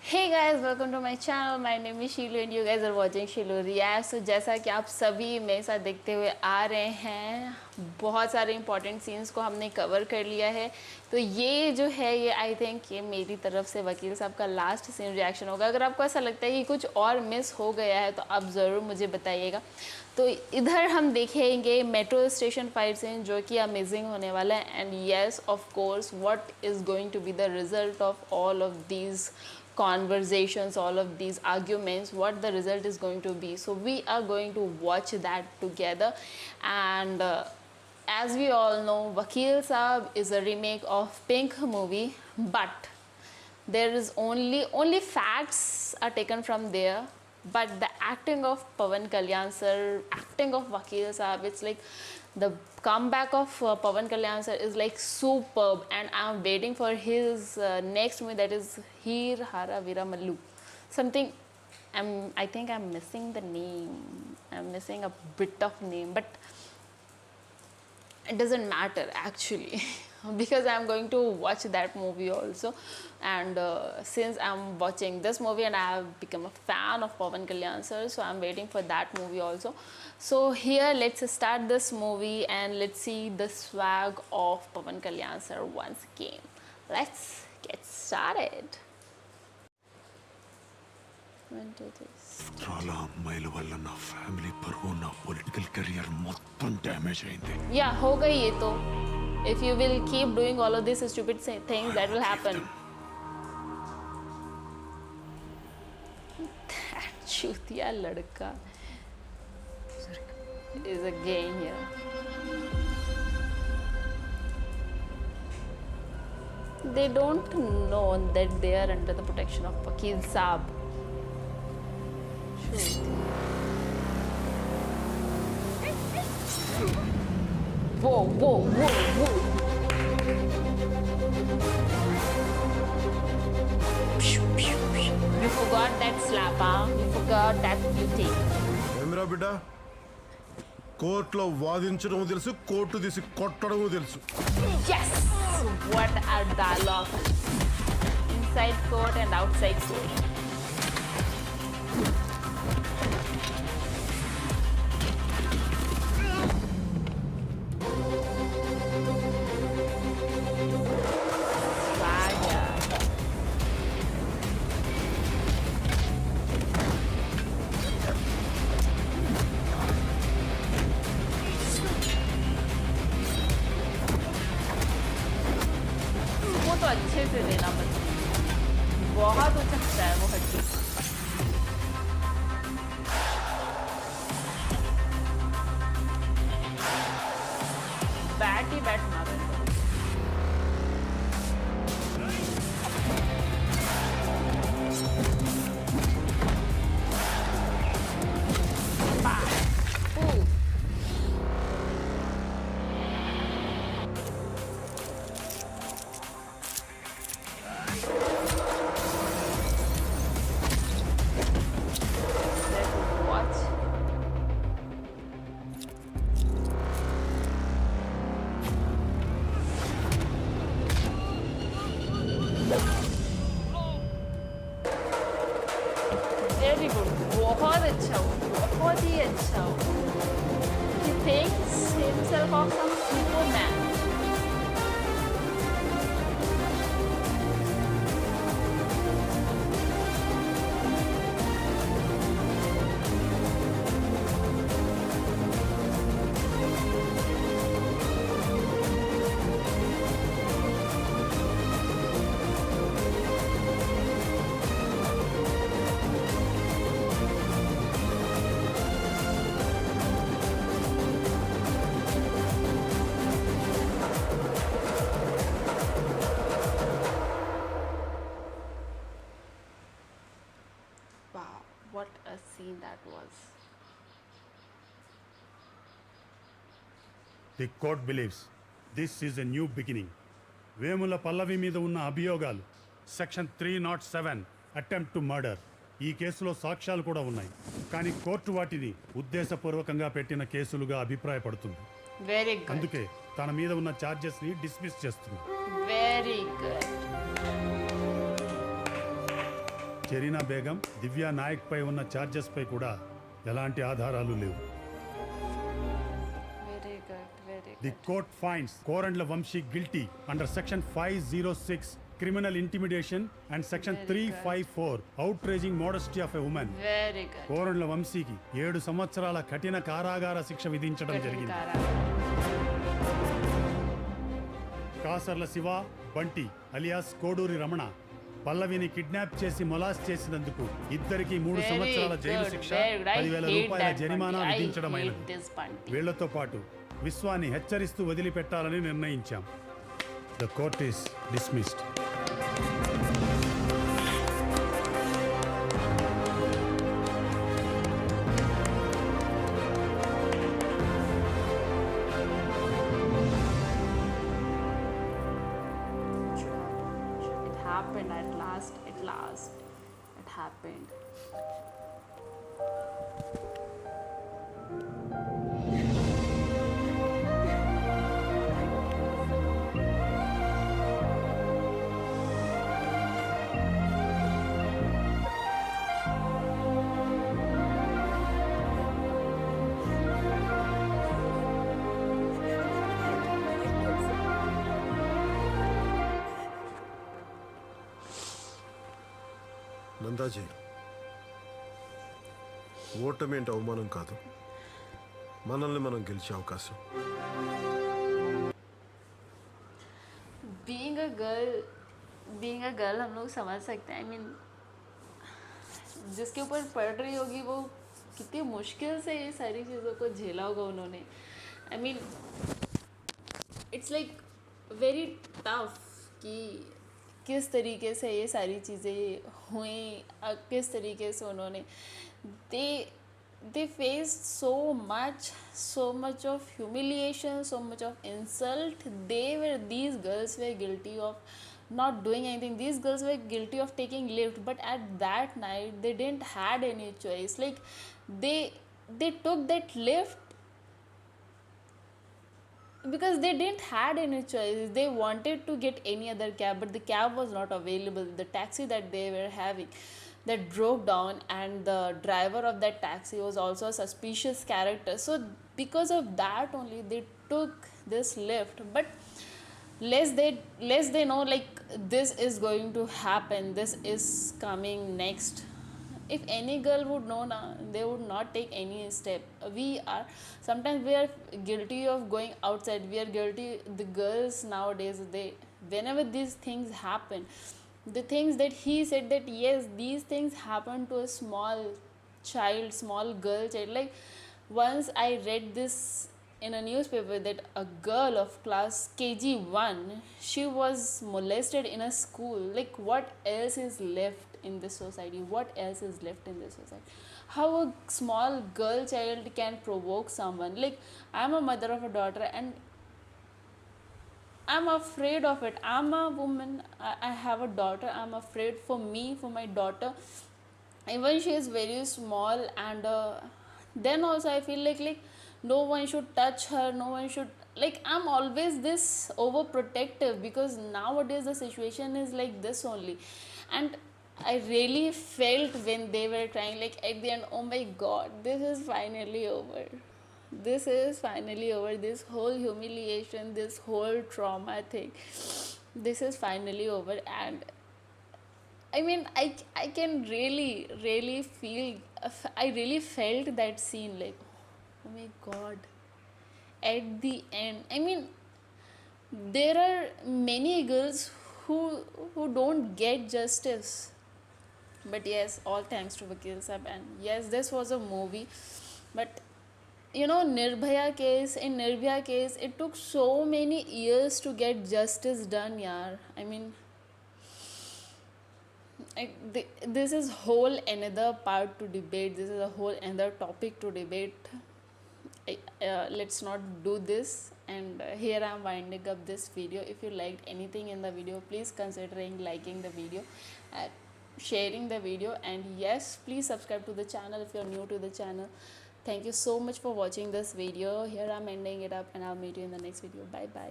Hey guys, welcome to my channel. My name is Sheelu and you guys are watching Sheelu Reacts. So जैसा कि आप सभी मेरे साथ देखते हुए आ रहे हैं, बहुत सारे इंपॉर्टेंट सीन्स को हमने कवर कर लिया है। तो ये जो है ये आई थिंक ये मेरी तरफ से वकील साहब का लास्ट सीन रिएक्शन होगा। अगर आपको ऐसा लगता है कि कुछ और मिस हो गया है तो आप ज़रूर मुझे बताइएगा। तो इधर हम देखेंगे मेट्रो स्टेशन फाइट सीन जो कि अमेजिंग होने वाला है। And yes of course what is going to be the result of all of these conversations, all of these arguments, what the result is going to be. So we are going to watch that together. And as we all know, Vakil Saab is a remake of Pink movie, but there is only facts are taken from there. But the acting of Pawan Kalyan sir, acting of Vakil Saab, it's like the comeback of Pawan Kalyan sir is like superb, and I'm waiting for his next movie, that is Heer Hara Veera Mallu. Something I think I'm missing the name. I'm missing a bit of name, but it doesn't matter actually because I'm going to watch that movie also. And since I'm watching this movie and I have become a fan of Pawan Kalyan sir, so I'm waiting for that movie also. So here let's start this movie and let's see the swag of Pawan Kalyan sir once again. Let's get started. చాలా అమ్మాయిల వల్ల నా family పరువు నా political career మొత్తం damage అయింది. Yeah, हो गई ये तो. If you will keep doing all of these stupid things, that will happen. That chutiya ladka is again here. They don't know that they are under the protection of Vakil Saab. Whoa, whoa, whoa, whoa. You forgot that slap, huh? You forgot that beauty. ఏమిరా బిడ్డ కోర్టులో వాదించడం తెలుసు court తీసి కొట్టడం తెలుసు. Yes! What a dialogue. Inside court and outside court. तो अच्छे से देना पड़ता, बहुत उचकता है वो हड्डी. बैट ही बैट मारे. Very good. बहुत अच्छा हो, बहुत ही अच्छा हो. He thinks himself of some superman. Wow, what a scene that was. The court believes this is a new beginning. Vemula పల్లవి మీద ఉన్న అభియోగాలు సెక్షన్ 307 అటెంప్ట్ టు మర్డర్. ఈ కేసులో సాక్ష్యాలు కూడా ఉన్నాయి, కానీ కోర్టు వాటిని ఉద్దేశపూర్వకంగా పెట్టిన కేసులుగా అభిప్రాయపడుతుంది. Very good. అందుకే తన మీద ఉన్న ఛార్జెస్ ని డిస్మిస్ చేస్తుంది. Very good. చెరీనా బేగం, దివ్యా నాయక్ పై ఉన్న ఛార్జెస్ పై కూడా ఎలాంటి ఆధారాలు లేవు. Very good, very the good. Court finds Korandla Vamsi guilty under section 506 criminal intimidation and section Very good. 354 outraging modesty of a woman. Very good. Korandla వంశీకి 7 సంవత్సరాల కఠిన కారాగార శిక్ష విధించడం జరిగింది. కాసర్ల శివ, బంటి అలియాస్ కోడూరి రమణ పల్లవిని కిడ్నాప్ చేసి మొలాస్ చేసినందుకు ఇద్దరికి 3 Very సంవత్సరాల జైలు good, శిక్ష, very good. I 10,000 hate రూపాయల that జరిమానా Bunty. I విధించడమైనది. hate this Bunty. వీళ్లతో పాటు విశ్వాన్ని హెచ్చరిస్తూ వదిలిపెట్టాలని నిర్ణయించాం. The court is dismissed. It happened at last. At last, it happened. Nandaji, ఓటమి అంటే అవమానం కాదు, మనల్ని మనం గెలిచే అవకాశం. Being a girl हम लोग समझ सकते हैं. I mean, जिसके ऊपर पढ़ रही होगी वो कितनी मुश्किल से ये सारी चीज़ों को झेला होगा उन्होंने. I mean, it's like very tough कि किस तरीके से ये सारी चीज़ें हुई, किस तरीके से उन्होंने they faced so much of humiliation, so much of insult. These girls were guilty of not doing anything. These girls were guilty of taking lift, but at that night they didn't had any choice. Like they took that lift because they didn't had any choice. They wanted to get any other cab, but the cab was not available. The taxi that they were having that broke down, and the driver of that taxi was also a suspicious character. So because of that only they took this lift. But less they know, like, this is going to happen, this is coming next. If any girl would know now, they would not take any step. Sometimes we are guilty of going outside. We are guilty, the girls nowadays, whenever these things happen, the things that he said, that yes, these things happen to a small girl child. Like, once I read this in a newspaper that a girl of class KG1, she was molested in a school. Like, what else is left in this society? What else is left in this society? How a small girl child can provoke someone? Like, I'm a mother of a daughter and I'm afraid of it. I'm a woman, I have a daughter. I'm afraid for me, for my daughter. Even she is very small, and then also I feel like no one should touch her, no one should, like, I'm always this overprotective because nowadays the situation is like this only. And I really felt when they were crying, like, at the end, oh my god, this is finally over. This is finally over. This whole humiliation, this whole trauma thing, this is finally over. And I mean, I can really feel, I really felt that scene, like, oh my god, at the end. I mean, there are many girls who don't get justice. But yes, all thanks to Vakil Sahab. And yes, this was a movie. But you know, in Nirbhaya case, it took so many years to get justice done, yaar. I mean, this is whole another part to debate. This is a whole another topic to debate. Let's not do this. And here I am winding up this video. If you liked anything in the video, please consider liking the video, sharing the video, and yes, please subscribe to the channel if you are new to the channel. Thank you so much for watching this video. Here I'm ending it up, and I'll meet you in the next video. Bye bye.